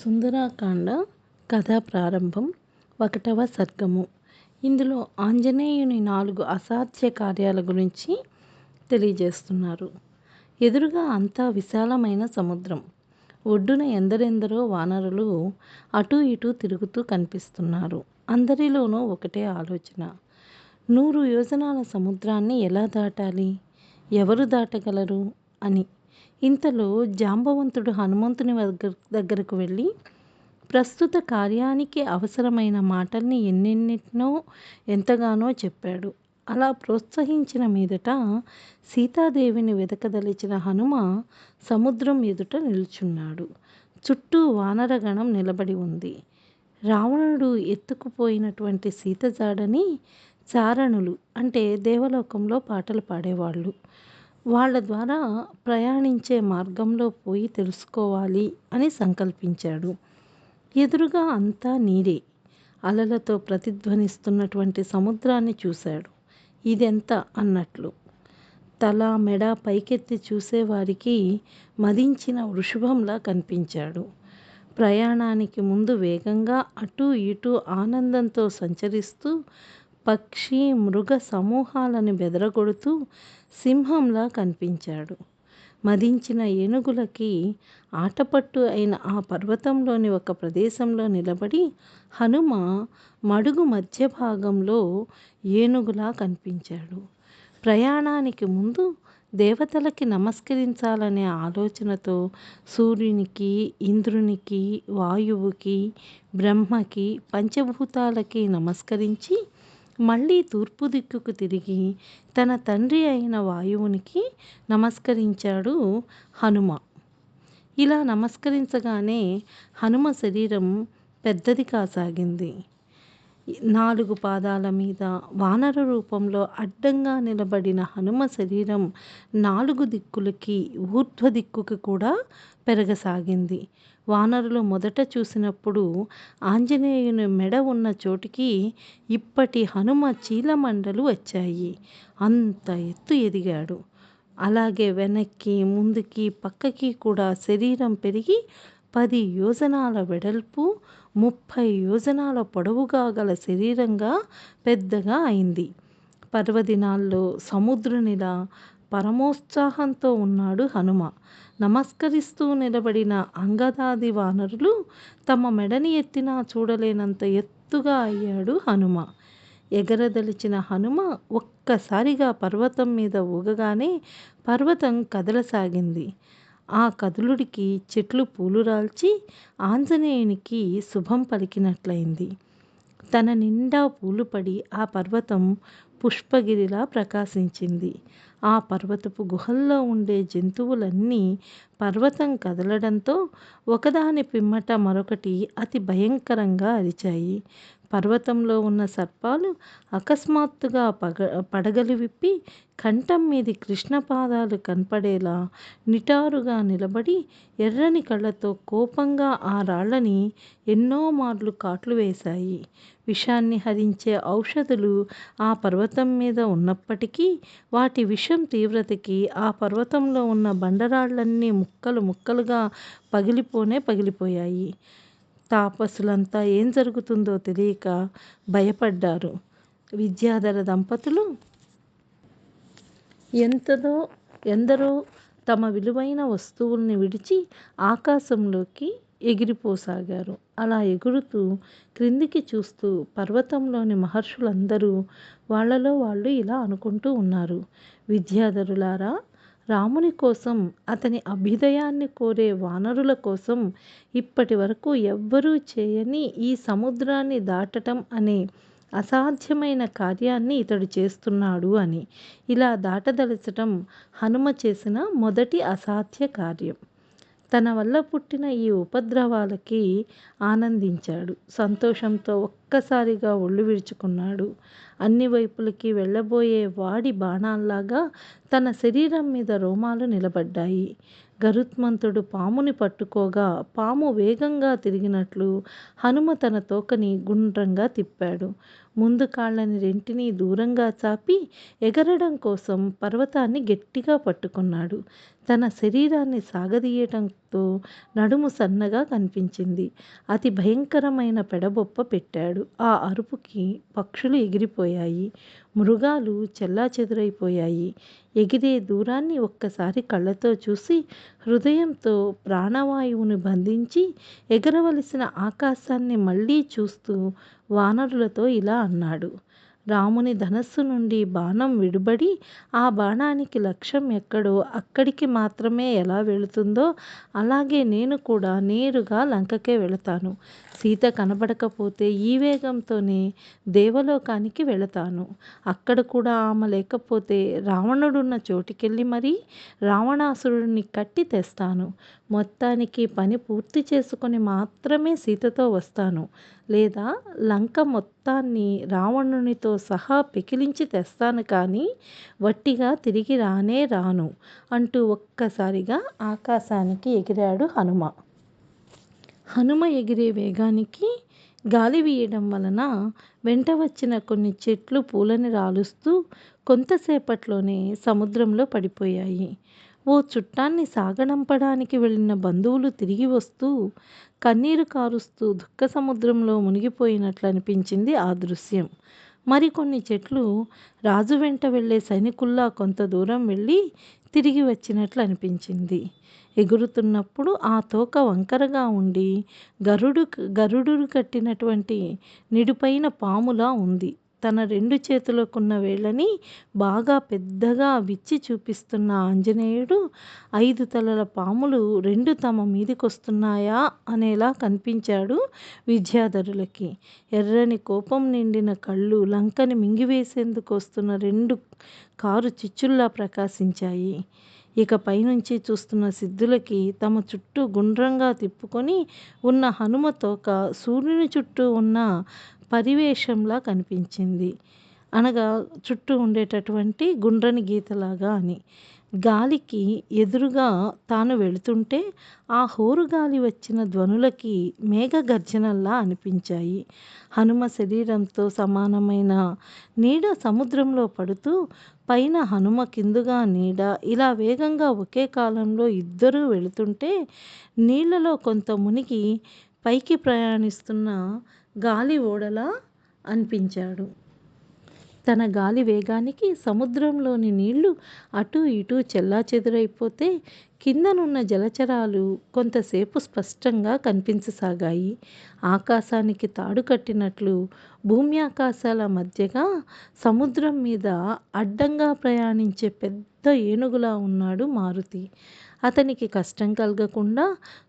సుందరాకాండ కథా ప్రారంభం 1వ సర్గము. ఇందులో ఆంజనేయుని 4 అసాధ్య కార్యాల గురించి తెలియజేస్తున్నారు. ఎదురుగా అంతా విశాలమైన సముద్రం. ఒడ్డున ఎందరెందరో వానరులు అటూ ఇటూ తిరుగుతూ కనిపిస్తున్నారు. అందరిలోనూ ఒకటే ఆలోచన. 100 యోజనాల సముద్రాన్ని ఎలా దాటాలి? ఎవరు దాటగలరు అని. ఇంతలో జాంబవంతుడు హనుమంతుని దగ్గరకు వెళ్ళి ప్రస్తుత కార్యానికి అవసరమైన మాటల్ని ఎన్నెన్నిటినో ఎంతగానో చెప్పాడు. అలా ప్రోత్సహించిన మీదట సీతాదేవిని వెదకదలిచిన హనుమ సముద్రం ఎదుట నిల్చున్నాడు. చుట్టూ వానరగణం నిలబడి ఉంది. రావణుడు ఎత్తుకుపోయినటువంటి సీత జాడని చారణులు అంటే దేవలోకంలో పాటలు పాడేవాళ్ళు వాళ్ళ ద్వారా ప్రయాణించే మార్గంలో పోయి తెలుసుకోవాలి అని సంకల్పించాడు. ఎదురుగా అంతా నీరే. అలలతో ప్రతిధ్వనిస్తున్నటువంటి సముద్రాన్ని చూశాడు. ఇదెంత అన్నట్లు. తల మెడ పైకెత్తి చూసేవారికి మదించిన వృషభంలా కనిపించాడు. ప్రయాణానికి ముందు వేగంగా అటూ ఇటూ ఆనందంతో సంచరిస్తూ పక్షి మృగ సమూహాలను బెదరగొడుతూ సింహంలా కనిపించాడు. మదించిన ఏనుగులకి ఆటపట్టు అయిన ఆ పర్వతంలోని ఒక ప్రదేశంలో నిలబడి హనుమ మడుగు మధ్య భాగంలో ఏనుగులా కనిపించాడు. ప్రయాణానికి ముందు దేవతలకి నమస్కరించాలనే ఆలోచనతో సూర్యునికి, ఇంద్రునికి, వాయువుకి, బ్రహ్మకి, పంచభూతాలకి నమస్కరించి మళ్ళీ తూర్పు దిక్కుకు తిరిగి తన తండ్రి అయిన వాయువునికి నమస్కరించాడు హనుమ. ఇలా నమస్కరించగానే హనుమ శరీరం పెద్దది కాసాగింది. 4 పాదాల మీద వానర రూపంలో అడ్డంగా నిలబడిన హనుమ శరీరం 4 దిక్కులకి ఊర్ధ్వ దిక్కుకి కూడా పెరగసాగింది. వానరులు మొదట చూసినప్పుడు ఆంజనేయుని మెడ ఉన్న చోటికి ఇప్పటి హనుమ చీలమండలు వచ్చాయి. అంత ఎత్తు ఎదిగాడు. అలాగే వెనక్కి, ముందుకి, పక్కకి కూడా శరీరం పెరిగి 10 యోజనాల వెడల్పు, 30 యోజనాల పొడవుగా గల శరీరంగా పెద్దగా అయింది. పర్వదినాల్లో సముద్రునిలా పరమోత్సాహంతో ఉన్నాడు హనుమ. నమస్కరిస్తూ నిలబడిన అంగదాది వానరులు తమ మెడని ఎత్తినా చూడలేనంత ఎత్తుగా అయ్యాడు హనుమ. ఎగరదలిచిన హనుమ ఒక్కసారిగా పర్వతం మీద ఊగగానే పర్వతం కదలసాగింది. ఆ కదులుడికి చెట్లు పూలు రాల్చి ఆంజనేయునికి శుభం పలికినట్లయింది. తన నిండా పూలు పడి ఆ పర్వతం పుష్పగిరిలా ప్రకాశించింది. ఆ పర్వతపు గుహల్లో ఉండే జంతువులన్నీ పర్వతం కదలడంతో ఒకదాని పిమ్మట మరొకటి అతి భయంకరంగా అరిచాయి. పర్వతంలో ఉన్న సర్పాలు అకస్మాత్తుగా పడగలు విప్పి కంఠం మీది కృష్ణపాదాలు కనపడేలా నిటారుగా నిలబడి ఎర్రని కళ్ళతో కోపంగా ఆ రాళ్ళని ఎన్నో మార్లు కాట్లు వేశాయి. విషాన్ని హరించే ఔషధులు ఆ పర్వతం మీద ఉన్నప్పటికీ వాటి విషం తీవ్రతకి ఆ పర్వతంలో ఉన్న బండరాళ్ళన్నీ ముక్కలు ముక్కలుగా పగిలిపోయాయి. తాపసులంతా ఏం జరుగుతుందో తెలియక భయపడ్డారు. విద్యాధర దంపతులు ఎందరో తమ విలువైన వస్తువుల్ని విడిచి ఆకాశంలోకి ఎగిరిపోసాగారు. అలా ఎగురుతూ క్రిందికి చూస్తూ పర్వతంలోని మహర్షులందరూ వాళ్ళలో వాళ్ళు ఇలా అనుకుంటూ ఉన్నారు. విద్యాధరులారా, రాముని కోసం, అతని అభ్యుదయాన్ని కోరే వానరుల కోసం ఇప్పటి వరకు ఎవ్వరూ చేయని ఈ సముద్రాన్ని దాటటం అనే అసాధ్యమైన కార్యాన్ని ఇతడు చేస్తున్నాడు అని. ఇలా దాటదలచటం హనుమ చేసిన మొదటి అసాధ్య కార్యం. తన వల్ల పుట్టిన ఈ ఉపద్రవాలకి ఆనందించాడు. సంతోషంతో ఒక్కసారిగా ఒళ్ళు విరుచుకున్నాడు. అన్ని వైపులకి వెళ్ళబోయే వాడి బాణాల్లాగా తన శరీరం మీద రోమాలు నిలబడ్డాయి. గరుత్మంతుడు పాముని పట్టుకోగా పాము వేగంగా తిరిగినట్లు హనుమ తన తోకని గుండ్రంగా తిప్పాడు. ముందు కాళ్ళని రెంటినీ దూరంగా చాపి ఎగరడం కోసం పర్వతాన్ని గట్టిగా పట్టుకున్నాడు. తన శరీరాన్ని సాగదీయటంతో నడుము సన్నగా కనిపించింది. అతి భయంకరమైన పెడబొప్ప పెట్టాడు. ఆ అరుపుకి పక్షులు ఎగిరిపోయాయి. మృగాలు చెల్లాచెదురైపోయాయి. ఎగిరే దూరాన్ని ఒక్కసారి కళ్ళతో చూసి హృదయంతో ప్రాణవాయువుని బంధించి ఎగరవలసిన ఆకాశాన్ని మళ్ళీ చూస్తూ వానరులతో ఇలా అన్నాడు. రాముని ధనస్సు నుండి బాణం విడిబడి ఆ బాణానికి లక్ష్యం ఎక్కడో అక్కడికి మాత్రమే ఎలా వెళుతుందో అలాగే నేను కూడా నేరుగా లంకకే వెళతాను. సీత కనబడకపోతే ఈ వేగంతోనే దేవలోకానికి వెళతాను. అక్కడ కూడా ఆమె లేకపోతే రావణుడున్న చోటికెళ్ళి మరీ రావణాసురుడిని కట్టి తెస్తాను. మొత్తానికి పని పూర్తి చేసుకొని మాత్రమే సీతతో వస్తాను. లేదా లంక మొత్తాన్ని రావణునితో సహా పెకిలించి తెస్తాను కానీ వట్టిగా తిరిగి రానే రాను అంటూ ఒక్కసారిగా ఆకాశానికి ఎగిరాడు హనుమ. హనుమ ఎగిరే వేగానికి గాలి వీయడం వలన వెంట వచ్చిన కొన్ని చెట్లు పూలని రాలుస్తూ కొంతసేపట్లోనే సముద్రంలో పడిపోయాయి. ఓ చుట్టాన్ని సాగనంపడానికి వెళ్ళిన బంధువులు తిరిగి వస్తూ కన్నీరు కారుస్తూ దుఃఖ సముద్రంలో మునిగిపోయినట్లు అనిపించింది ఆ దృశ్యం. మరికొన్ని చెట్లు రాజు వెంట వెళ్ళే సైనికుల్లా కొంత దూరం వెళ్ళి తిరిగి వచ్చినట్లు అనిపించింది. ఎగురుతున్నప్పుడు ఆ తోక వంకరగా ఉండి గరుడు కట్టినటువంటి నిడుపైన పాములా ఉంది. తన రెండు చేతులకున్న వేళ్ళని బాగా పెద్దగా విచ్చి చూపిస్తున్న ఆంజనేయుడు 5 తలల పాములు రెండు తమ మీదికొస్తున్నాయా అనేలా కనిపించాడు విద్యాధరులకి. ఎర్రని కోపం నిండిన కళ్ళు లంకని మింగివేసేందుకు వస్తున్న 2 కారు చిచ్చుల్లా ప్రకాశించాయి. ఇక పైనుంచి చూస్తున్న సిద్ధులకి తమ చుట్టూ గుండ్రంగా తిప్పుకొని ఉన్న హనుమ తోక సూర్యుని చుట్టూ ఉన్న పరివేషంలా కనిపించింది. అనగా చుట్టూ ఉండేటటువంటి గుండ్రని గీతలాగా అని. గాలికి ఎదురుగా తాను వెళుతుంటే ఆ హోరుగాలి వచ్చిన ధ్వనులకి మేఘ గర్జనల్లా అనిపించాయి. హనుమ శరీరంతో సమానమైన నీడ సముద్రంలో పడుతూ పైన హనుమ కిందుగా నీడ ఇలా వేగంగా ఒకే కాలంలో ఇద్దరూ వెళుతుంటే నీళ్లలో కొంత మునిగి పైకి ప్రయాణిస్తున్న గాలి ఓడలా అనిపించాడు. తన గాలి వేగానికి సముద్రంలోని నీళ్లు అటూ ఇటూ చెల్లాచెదురైపోతే కిందనున్న జలచరాలు కొంతసేపు స్పష్టంగా కనిపించసాగాయి. ఆకాశానికి తాడు కట్టినట్లు భూమి ఆకాశాల మధ్యగా సముద్రం మీద అడ్డంగా ప్రయాణించే పెద్ద ఏనుగులా ఉన్నాడు మారుతి. అతనికి కష్టం కలగకుండా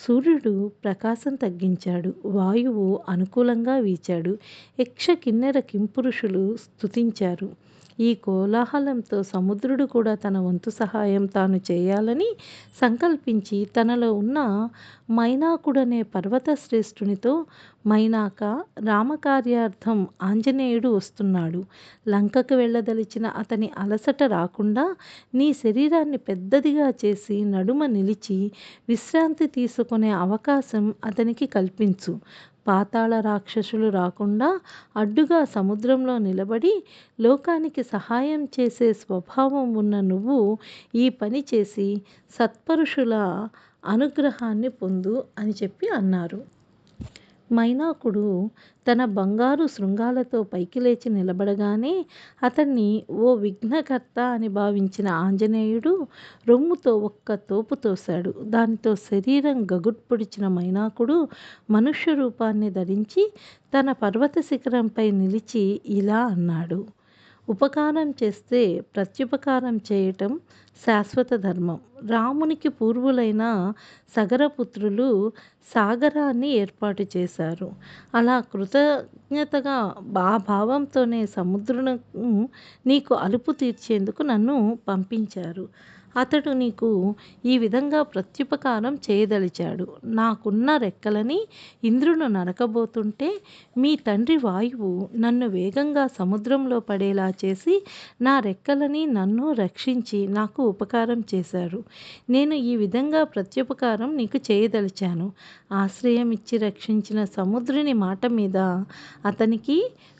సూర్యుడు ప్రకాశం తగ్గించాడు. వాయువు అనుకూలంగా వీచాడు. యక్ష కిన్నెర కింపురుషులు స్తుతించారు. ఈ కోలాహలంతో సముద్రుడు కూడా తన వంతు సహాయం తాను చేయాలని సంకల్పించి తనలో ఉన్న మైనాకుడనే పర్వత శ్రేష్ఠునితో మైనాక రామకార్యార్థం ఆంజనేయుడు వస్తున్నాడు. లంకకు వెళ్ళదలిచిన అతని అలసట రాకుండా నీ శరీరాన్ని పెద్దదిగా చేసి నడుమ నిలిచి విశ్రాంతి తీసుకునే అవకాశం అతనికి కల్పించు. పాతాళ రాక్షసులు రాకుండా అడ్డుగా సముద్రంలో నిలబడి లోకానికి సహాయం చేసే స్వభావం ఉన్న నువ్వు ఈ పని చేసి సత్పురుషుల అనుగ్రహాన్ని పొందు అని చెప్పి అన్నారు. మైనాకుడు తన బంగారు శృంగాలతో పైకి లేచి నిలబడగానే అతన్ని ఓ విఘ్నకర్త అని భావించిన ఆంజనేయుడు రొమ్ముతో ఒక్క తోపు తోశాడు. దానితో శరీరం గగుర్పొడిచిన మైనాకుడు మనుష్య రూపాన్ని ధరించి తన పర్వత శిఖరంపై నిలిచి ఇలా అన్నాడు. ఉపకారం చేస్తే ప్రత్యుపకారం చేయటం శాశ్వత ధర్మం. రామునికి పూర్వులైన సగరపుత్రులు సాగరాన్ని ఏర్పాటు చేశారు. అలా కృతజ్ఞతగా భావంతోనే సముద్రులను నీకు అలుపు తీర్చేందుకు నన్ను పంపించారు. అతడు నీకు ఈ విధంగా ప్రత్యుపకారం చేయదలిచాడు. నాకున్న రెక్కలని ఇంద్రుడు నరకబోతుంటే మీ తండ్రి వాయువు నన్ను వేగంగా సముద్రంలో పడేలా చేసి నా రెక్కలని నన్ను రక్షించి నాకు ఉపకారం చేశారు. నేను ఈ విధంగా ప్రత్యుపకారం నీకు చేయదలిచాను. ఆశ్రయం ఇచ్చి రక్షించిన సముద్రుని మాట మీద అతనికి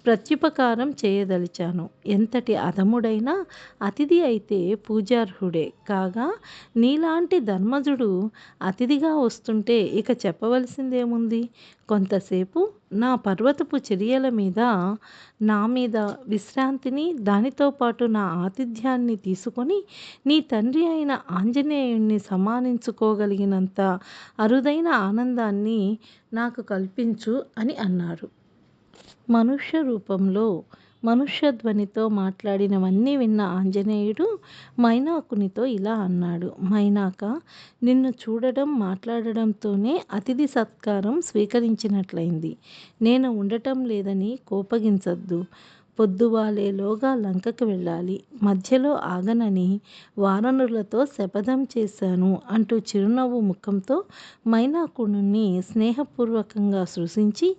ప్రత్యుపకారం చేయదలిచాను. ఎంతటి అధముడైనా అతిథి అయితే పూజార్హుడే కాగా నీలాంటి ధర్మజుడు అతిథిగా వస్తుంటే ఇక చెప్పవలసిందేముంది? కొంతసేపు నా పర్వతపు చర్యల మీద నా మీద విశ్రాంతిని దానితో పాటు నా ఆతిథ్యాన్ని తీసుకొని నీ తండ్రి అయిన ఆంజనేయుణ్ణి సమానించుకోగలిగినంత అరుదైన ఆనందాన్ని నాకు కల్పించు అని అన్నారు. మనుష్య రూపంలో మనుష్య ధ్వనితో మాట్లాడినవన్నీ విన్న ఆంజనేయుడు మైనాకునితో ఇలా అన్నాడు. మైనాక, నిన్ను చూడడం మాట్లాడడంతోనే అతిథి సత్కారం స్వీకరించినట్లయింది. నేను ఉండటం లేదని కోపగించద్దు. పొద్దువాలేలోగా లంకకు వెళ్ళాలి. మధ్యలో ఆగనని వానరులతో శపథం చేశాను అంటూ చిరునవ్వు ముఖంతో మైనాకుడిని స్నేహపూర్వకంగా స్పృశించి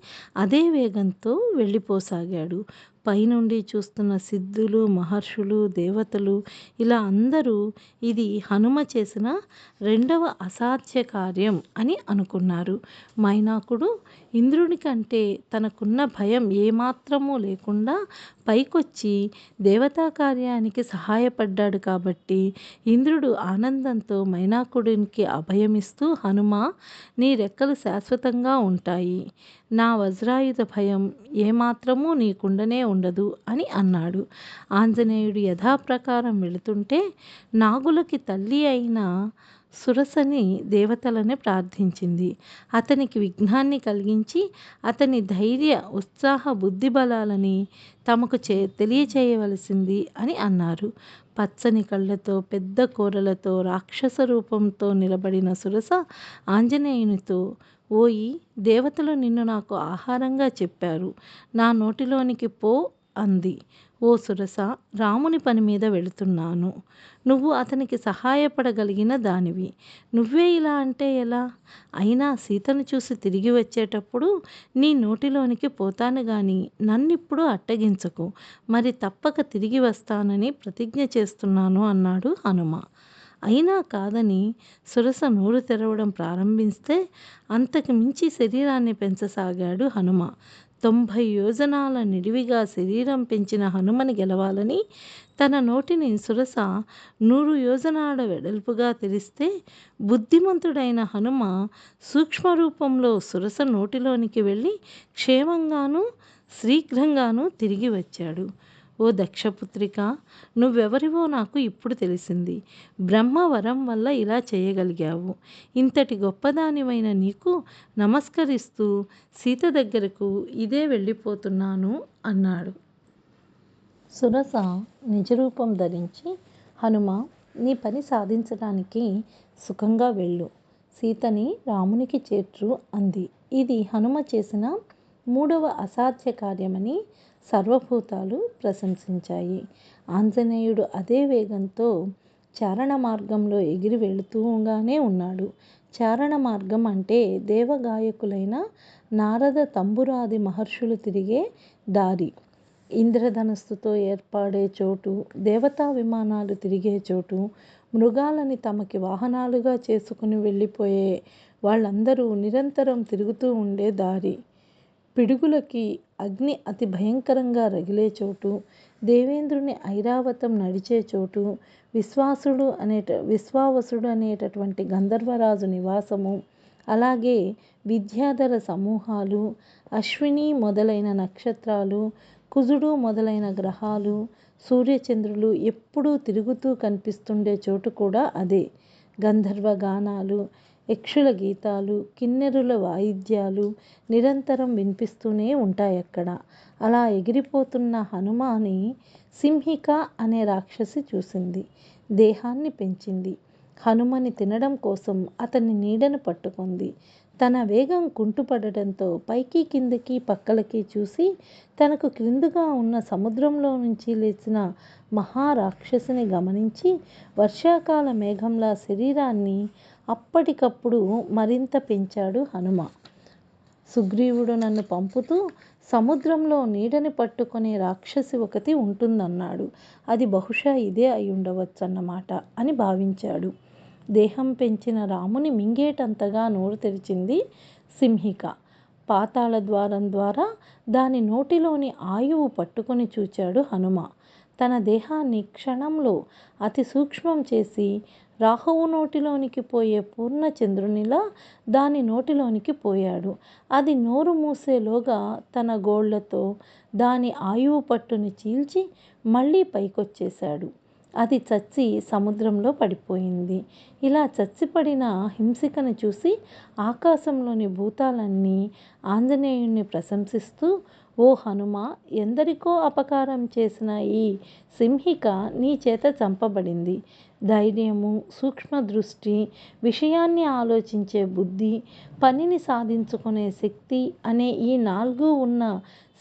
అదే వేగంతో వెళ్ళిపోసాగాడు. పైనుండి చూస్తున్న సిద్ధులు, మహర్షులు, దేవతలు ఇలా అందరూ ఇది హనుమ చేసిన రెండవ అసాధ్య కార్యం అని అనుకున్నారు. మైనాకుడు ఇంద్రుని కంటే తనకున్న భయం ఏమాత్రమూ లేకుండా పైకొచ్చి దేవతా కార్యానికి సహాయపడ్డాడు కాబట్టి ఇంద్రుడు ఆనందంతో మైనాకుడికి అభయమిస్తూ, హనుమ, నీ రెక్కలు శాశ్వతంగా ఉంటాయి. నా వజ్రాయుధ భయం ఏమాత్రమూ నీకుండనే ఉండదు అని అన్నాడు. ఆంజనేయుడు యథాప్రకారం వెళుతుంటే నాగులకి తల్లి అయిన సురసని దేవతలని ప్రార్థించింది. అతనికి విఘ్నాన్ని కలిగించి అతని ధైర్య ఉత్సాహ బుద్ధి బలాలని తమకు తెలియచేయవలసింది అని అన్నారు. పచ్చని కళ్ళతో పెద్ద కూరలతో రాక్షస రూపంతో నిలబడిన సురస ఆంజనేయునితో, ఓయి, దేవతలు నిన్ను నాకు ఆహారంగా చెప్పారు. నా నోటిలోనికి పో అంది. ఓ సురస, రాముని పని మీద వెళుతున్నాను. నువ్వు అతనికి సహాయపడగలిగిన దానివి. నువ్వే ఇలా అంటే ఎలా? అయినా సీతను చూసి తిరిగి వచ్చేటప్పుడు నీ నోటిలోనికి పోతాను గాని నన్నిప్పుడు అట్టగించకు. మరి తప్పక తిరిగి వస్తానని ప్రతిజ్ఞ చేస్తున్నాను అన్నాడు హనుమ. అయినా కాదని సురస నోరు తెరవడం ప్రారంభిస్తే అంతకు మించి శరీరాన్ని పెంచసాగాడు హనుమ. 90 యోజనాల నిడివిగా శరీరం పెంచిన హనుమని గెలవాలని తన నోటిని సురస 100 యోజనాల వెడల్పుగా తెరిస్తే బుద్ధిమంతుడైన హనుమ సూక్ష్మరూపంలో సురస నోటిలోనికి వెళ్ళి క్షేమంగానూ శీఘ్రంగానూ తిరిగి వచ్చాడు. ఓ దక్షపుత్రిక, నువ్వెవరివో నాకు ఇప్పుడు తెలిసింది. బ్రహ్మవరం వల్ల ఇలా చేయగలిగావు. ఇంతటి గొప్పదానివైన నీకు నమస్కరిస్తూ సీత దగ్గరకు ఇదే వెళ్ళిపోతున్నాను అన్నాడు. సురస నిజరూపం ధరించి, హనుమ, నీ పని సాధించడానికి సుఖంగా వెళ్ళు. సీతని రామునికి చేర్చు అంది. ఇది హనుమ చేసిన 3వ అసాధ్య కార్యమని సర్వభూతాలు ప్రశంసించాయి. ఆంజనేయుడు అదే వేగంతో చారణ మార్గంలో ఎగిరి వెళుతూగానే ఉన్నాడు. చారణ మార్గం అంటే దేవగాయకులైన నారద, తంబురాది మహర్షులు తిరిగే దారి. ఇంద్రధనస్సుతో ఏర్పడే చోటు, దేవతా విమానాలు తిరిగే చోటు, మృగాలని తమకి వాహనాలుగా చేసుకుని వెళ్ళిపోయే వాళ్ళందరూ నిరంతరం తిరుగుతూ ఉండే దారి. పిడుగులకి అగ్ని అతి భయంకరంగా రగిలే చోటు, దేవేంద్రుని ఐరావతం నడిచే చోటు, విశ్వావసుడు అనేటటువంటి గంధర్వరాజు నివాసము, అలాగే విద్యాధర సమూహాలు, అశ్విని మొదలైన నక్షత్రాలు, కుజుడు మొదలైన గ్రహాలు, సూర్యచంద్రులు ఎప్పుడూ తిరుగుతూ కనిపిస్తుండే చోటు కూడా అదే. గంధర్వ గానాలు, యక్షుల గీతాలు, కిన్నెరుల వాయిద్యాలు నిరంతరం వినిపిస్తూనే ఉంటాయక్కడ. అలా ఎగిరిపోతున్న హనుమాని సింహిక అనే రాక్షసి చూసింది. దేహాన్ని పెంచింది. హనుమని తినడం కోసం అతని నీడను పట్టుకుంది. తన వేగం కుంటుపడటంతో పైకి కిందకి పక్కలకి చూసి తనకు క్రిందుగా ఉన్న సముద్రంలో నుంచి లేచిన మహారాక్షసిని గమనించి వర్షాకాల మేఘంలా శరీరాన్ని అప్పటికప్పుడు మరింత పెంచాడు హనుమ. సుగ్రీవుడు నన్ను పంపుతూ సముద్రంలో నీడని పట్టుకునే రాక్షసి ఒకటి ఉంటుందన్నాడు. అది బహుశా ఇదే అయి ఉండవచ్చన్నమాట అని భావించాడు. దేహం పెంచిన రాముని మింగేటంతగా నోరు తెరిచింది సింహిక. పాతాళ ద్వారం ద్వారా దాని నోటిలోని ఆయువు పట్టుకొని చూచాడు హనుమ. తన దేహాన్ని క్షణంలో అతి సూక్ష్మం చేసి రాహువు నోటిలోనికి పోయే పూర్ణచంద్రునిలా దాని నోటిలోనికి పోయాడు. అది నోరు మూసేలోగా తన గోళ్లతో దాని ఆయువు పట్టుని చీల్చి మళ్ళీ పైకొచ్చేశాడు. అది చచ్చి సముద్రంలో పడిపోయింది. ఇలా చచ్చిపడిన హింసికను చూసి ఆకాశంలోని భూతాలన్నీ ఆంజనేయుణ్ణి ప్రశంసిస్తూ, ఓ హనుమ, ఎందరికో అపకారం చేసిన ఈ సింహిక నీ చేత చంపబడింది. ధైర్యము, సూక్ష్మదృష్టి, విషయాన్ని ఆలోచించే బుద్ధి, పనిని సాధించుకునే శక్తి అనే ఈ 4 ఉన్న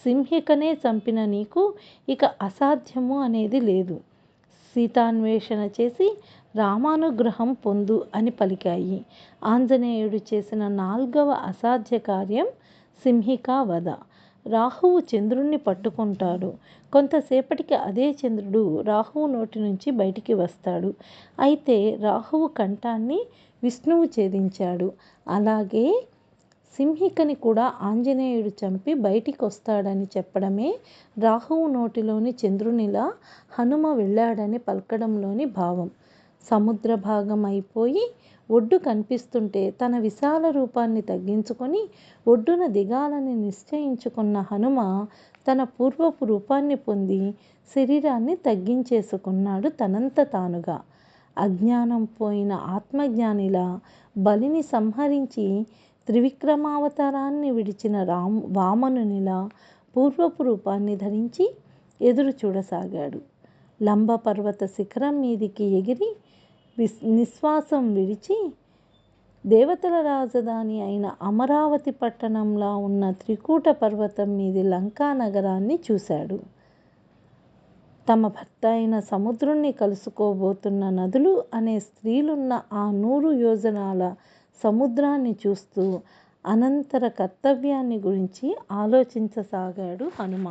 సింహికనే చంపిన నీకు ఇక అసాధ్యము అనేది లేదు. సీతాన్వేషణ చేసి రామానుగ్రహం పొందు అని పలికాయి. ఆంజనేయుడు చేసిన 4వ అసాధ్య కార్యం సింహికా వధ. రాహువు చంద్రుణ్ణి పట్టుకుంటాడు. కొంతసేపటికి అదే చంద్రుడు రాహువు నోటి నుంచి బయటికి వస్తాడు. అయితే రాహువు కంఠాన్ని విష్ణువు ఛేదించాడు. అలాగే సింహికని కూడా ఆంజనేయుడు చంపి బయటికి వస్తాడని చెప్పడమే రాహువు నోటిలోని చంద్రునిలా హనుమ వెళ్ళాడని పలకడంలోని భావం. సముద్ర భాగం అయిపోయి ఒడ్డు కనిపిస్తుంటే తన విశాల రూపాన్ని తగ్గించుకొని ఒడ్డున దిగాలని నిశ్చయించుకున్న హనుమ తన పూర్వపు రూపాన్ని పొంది శరీరాన్ని తగ్గించేసుకున్నాడు తనంత తానుగా. అజ్ఞానం పోయిన ఆత్మజ్ఞానిలా బలిని సంహరించి త్రివిక్రమావతారాన్ని విడిచిన వామనునిలా పూర్వపు రూపాన్ని ధరించి ఎదురు చూడసాగాడు. లంబపర్వత శిఖరం మీదికి ఎగిరి నిశ్వాసం విడిచి దేవతల రాజధాని అయిన అమరావతి పట్టణంలా ఉన్న త్రికూట పర్వతం మీది లంకా నగరాన్ని చూశాడు. తమ భర్త అయిన సముద్రుణ్ణి కలుసుకోబోతున్న నదులు అనే స్త్రీలున్న ఆ 100 యోజనాల సముద్రాన్ని చూస్తూ అనంతర కర్తవ్యాన్ని గురించి ఆలోచించసాగాడు హనుమ.